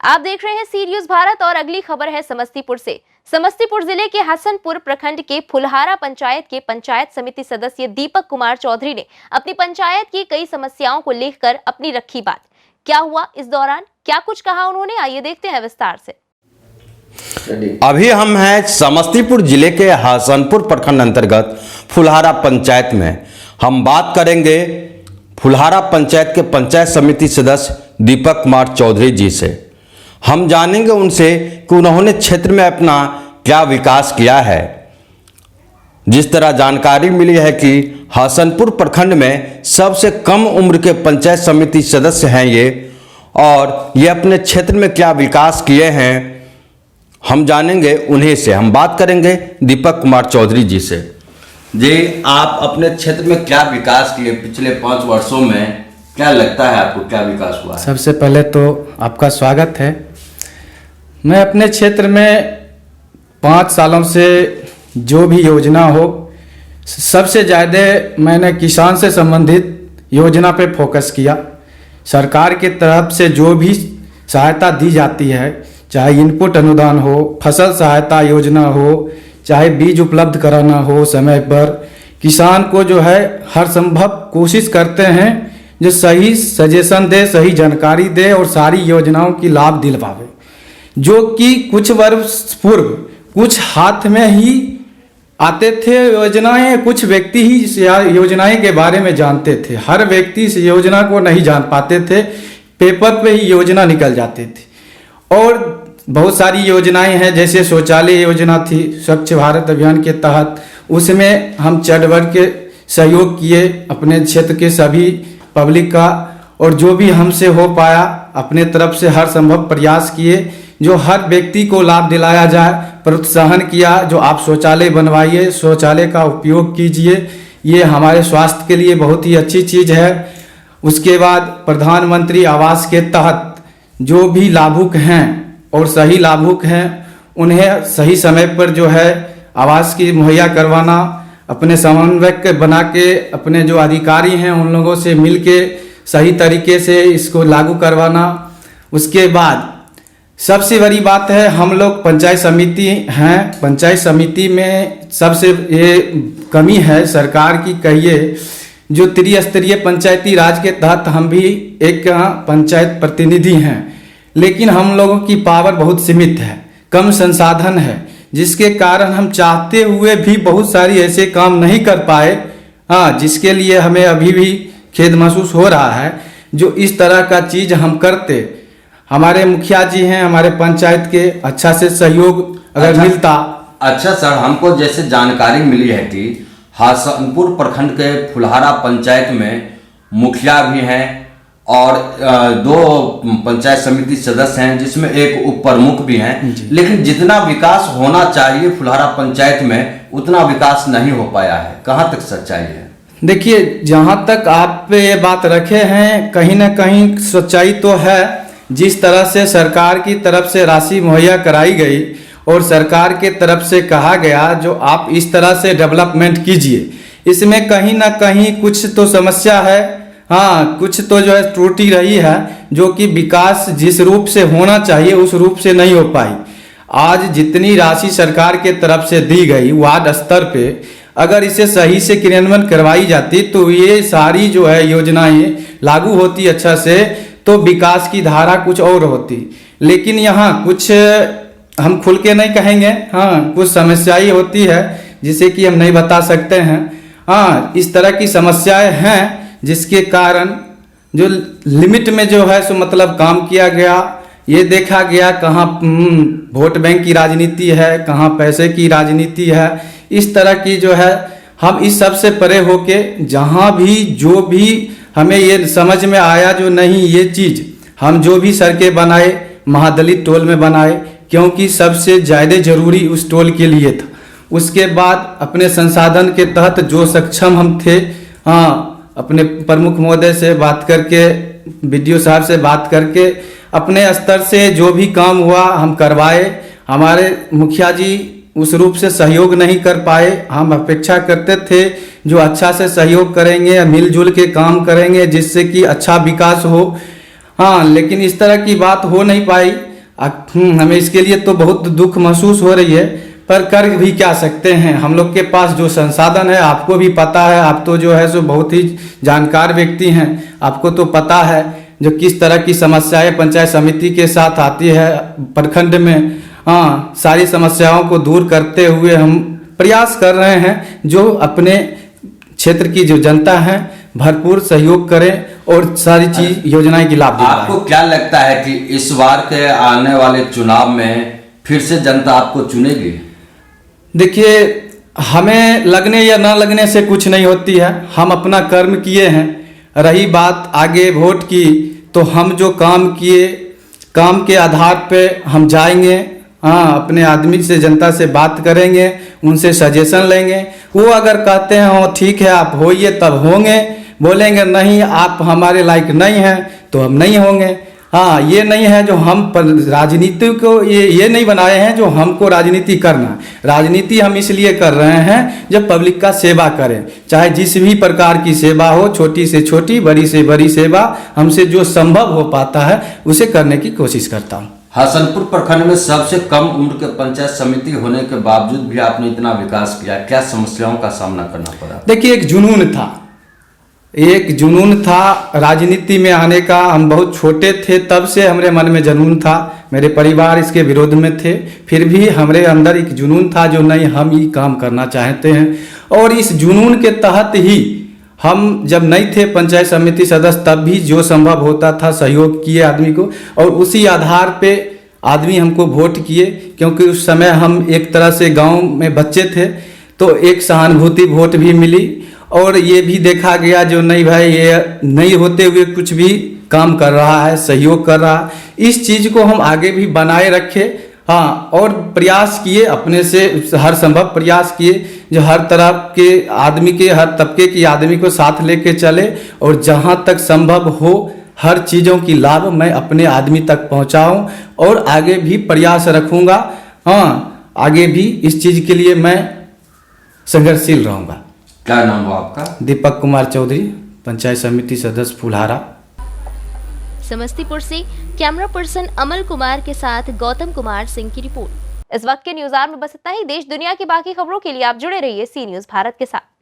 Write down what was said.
आप देख रहे हैं सी न्यूज़ भारत और अगली खबर है समस्तीपुर से। समस्तीपुर जिले के हसनपुर प्रखंड के फुलहारा पंचायत के पंचायत समिति सदस्य दीपक कुमार चौधरी ने अपनी पंचायत की कई समस्याओं को लेकर अपनी रखी बात। क्या हुआ इस दौरान, क्या कुछ कहा उन्होंने, आइए देखते हैं विस्तार से। अभी हम हैं समस्तीपुर जिले के हसनपुर प्रखंड अंतर्गत फुलहारा पंचायत में। हम बात करेंगे फुलहारा पंचायत के पंचायत समिति सदस्य दीपक कुमार चौधरी जी से। हम जानेंगे उनसे कि उन्होंने क्षेत्र में अपना क्या विकास किया है। जिस तरह जानकारी मिली है कि हसनपुर प्रखंड में सबसे कम उम्र के पंचायत समिति सदस्य हैं ये, और ये अपने क्षेत्र में क्या विकास किए हैं हम जानेंगे उन्हीं से। हम बात करेंगे दीपक कुमार चौधरी जी से। जी, आप अपने क्षेत्र में क्या विकास किए पिछले 5 वर्षों में, क्या लगता है आपको क्या विकास हुआ है? सबसे पहले तो आपका स्वागत है। मैं अपने क्षेत्र में 5 सालों से जो भी योजना हो, सबसे ज़्यादा मैंने किसान से संबंधित योजना पे फोकस किया। सरकार की तरफ से जो भी सहायता दी जाती है, चाहे इनपुट अनुदान हो, फसल सहायता योजना हो, चाहे बीज उपलब्ध कराना हो समय पर, किसान को जो है हर संभव कोशिश करते हैं जो सही सजेशन दे, सही जानकारी दे और सारी योजनाओं की लाभ दिलवावे। जो कि कुछ वर्ष पूर्व कुछ हाथ में ही आते थे योजनाएं, कुछ व्यक्ति ही इस योजनाएं के बारे में जानते थे। हर व्यक्ति इस योजना को नहीं जान पाते थे, पेपर पे ही योजना निकल जाते थे। और बहुत सारी योजनाएं हैं, जैसे शौचालय योजना थी स्वच्छ भारत अभियान के तहत, उसमें हम चढ़ बढ़ के सहयोग किए अपने क्षेत्र के सभी पब्लिक का, और जो भी हमसे हो पाया अपने तरफ से हर संभव प्रयास किए जो हर व्यक्ति को लाभ दिलाया जाए। प्रोत्साहन किया जो आप शौचालय बनवाइए, शौचालय का उपयोग कीजिए, ये हमारे स्वास्थ्य के लिए बहुत ही अच्छी चीज़ है। उसके बाद प्रधानमंत्री आवास के तहत जो भी लाभुक हैं और सही लाभुक हैं उन्हें सही समय पर जो है आवास की मुहैया करवाना, अपने समन्वयक बना के अपने जो अधिकारी हैं उन लोगों से मिल के सही तरीके से इसको लागू करवाना। उसके बाद सबसे बड़ी बात है, हम लोग पंचायत समिति हैं, पंचायत समिति में सबसे ये कमी है सरकार की कहिए, जो त्रिस्तरीय पंचायती राज के तहत हम भी एक पंचायत प्रतिनिधि हैं, लेकिन हम लोगों की पावर बहुत सीमित है, कम संसाधन है, जिसके कारण हम चाहते हुए भी बहुत सारी ऐसे काम नहीं कर पाए। जिसके लिए हमें अभी भी खेद महसूस हो रहा है। जो इस तरह का चीज़ हम करते, हमारे मुखिया जी हैं हमारे पंचायत के, अच्छा से सहयोग अगर मिलता। अच्छा सर, हमको जैसे जानकारी मिली है कि हसनपुर प्रखंड के फुलहारा पंचायत में मुखिया भी हैं और 2 पंचायत समिति सदस्य हैं, जिसमें एक उप प्रमुख भी हैं, लेकिन जितना विकास होना चाहिए फुलहारा पंचायत में उतना विकास नहीं हो पाया है। कहाँ तक सच्चाई है? देखिए, जहाँ तक आप ये बात रखे हैं कहीं ना कहीं सच्चाई तो है। जिस तरह से सरकार की तरफ से राशि मुहैया कराई गई और सरकार के तरफ से कहा गया जो आप इस तरह से डेवलपमेंट कीजिए, इसमें कहीं ना कहीं कुछ तो समस्या है। कुछ तो जो है त्रुटि रही है, जो कि विकास जिस रूप से होना चाहिए उस रूप से नहीं हो पाई। आज जितनी राशि सरकार के तरफ से दी गई वार्ड स्तर पे, अगर इसे सही से क्रियान्वयन करवाई जाती तो ये सारी जो है योजनाएं लागू होती अच्छा से, तो विकास की धारा कुछ और होती। लेकिन यहाँ कुछ हम खुल के नहीं कहेंगे, कुछ समस्याएं होती है जिसे कि हम नहीं बता सकते हैं। इस तरह की समस्याएं हैं जिसके कारण जो लिमिट में जो है सो मतलब काम किया गया, ये देखा गया कहाँ वोट बैंक की राजनीति है, कहाँ पैसे की राजनीति है। इस तरह की जो है हम इस सब से परे होके जहाँ भी जो भी हमें ये समझ में आया जो नहीं ये चीज़ हम जो भी सड़कें बनाए महादलित टोल में बनाए, क्योंकि सबसे ज़्यादा जरूरी उस टोल के लिए था। उसके बाद अपने संसाधन के तहत जो सक्षम हम थे, अपने प्रमुख महोदय से बात करके, बीडीओ साहब से बात करके अपने स्तर से जो भी काम हुआ हम करवाए। हमारे मुखिया जी उस रूप से सहयोग नहीं कर पाए। हम अपेक्षा करते थे जो अच्छा से सहयोग करेंगे, मिलजुल के काम करेंगे जिससे कि अच्छा विकास हो। लेकिन इस तरह की बात हो नहीं पाई। हमें इसके लिए तो बहुत दुख महसूस हो रही है, पर कर भी क्या सकते हैं। हम लोग के पास जो संसाधन है, आपको भी पता है, आप तो जो है सो बहुत ही जानकार व्यक्ति हैं, आपको तो पता है जो किस तरह की समस्याएं पंचायत समिति के साथ आती है प्रखंड में। हाँ, सारी समस्याओं को दूर करते हुए हम प्रयास कर रहे हैं, जो अपने क्षेत्र की जो जनता है भरपूर सहयोग करें और सारी चीज योजनाएं की लाभ दिलाएं। आपको क्या लगता है कि इस बार के आने वाले चुनाव में फिर से जनता आपको चुनेगी? देखिए, हमें लगने या ना लगने से कुछ नहीं होती है, हम अपना कर्म किए हैं। रही बात आगे वोट की, तो हम जो काम किए, काम के आधार पे हम जाएंगे। हाँ, अपने आदमी से, जनता से बात करेंगे, उनसे सजेशन लेंगे। वो अगर कहते हैं हाँ ठीक है आप होइए, तब होंगे। बोलेंगे नहीं आप हमारे लायक नहीं हैं, तो हम नहीं होंगे। हाँ, ये नहीं है जो हम राजनीति को ये नहीं बनाए हैं जो हमको राजनीति करना। राजनीति हम इसलिए कर रहे हैं जब पब्लिक का सेवा करें, चाहे जिस भी प्रकार की सेवा हो, छोटी से छोटी, बड़ी से बड़ी सेवा, हमसे जो संभव हो पाता है उसे करने की कोशिश करता हूँ। हसनपुर प्रखंड में सबसे कम उम्र के पंचायत समिति होने के बावजूद भी आपने इतना विकास किया, क्या समस्याओं का सामना करना पड़ा? देखिए, एक जुनून था राजनीति में आने का। हम बहुत छोटे थे तब से हमारे मन में जुनून था। मेरे परिवार इसके विरोध में थे, फिर भी हमारे अंदर एक जुनून था जो नहीं, हम ये काम करना चाहते हैं। और इस जुनून के तहत ही हम जब नहीं थे पंचायत समिति सदस्य, तब भी जो संभव होता था सहयोग किए आदमी को, और उसी आधार पे आदमी हमको वोट किए। क्योंकि उस समय हम एक तरह से गांव में बच्चे थे, तो एक सहानुभूति वोट भी मिली। और ये भी देखा गया जो नहीं भाई, ये नहीं होते हुए कुछ भी काम कर रहा है, सहयोग कर रहा है। इस चीज़ को हम आगे भी बनाए रखे। हाँ, और प्रयास किए, अपने से हर संभव प्रयास किए जो हर तरह के आदमी के, हर तबके की आदमी को साथ लेके चले, और जहाँ तक संभव हो हर चीज़ों की लाभ मैं अपने आदमी तक पहुँचाऊँ, और आगे भी प्रयास रखूँगा। हाँ, आगे भी इस चीज़ के लिए मैं संघर्षशील रहूँगा। क्या नाम हुआ आपका? दीपक कुमार चौधरी, पंचायत समिति सदस्य फुलहारा। समस्तीपुर से कैमरा पर्सन अमल कुमार के साथ गौतम कुमार सिंह की रिपोर्ट। इस वक्त के न्यूज़ आवर में बस इतना ही। देश दुनिया की बाकी खबरों के लिए आप जुड़े रहिए सी न्यूज़ भारत के साथ।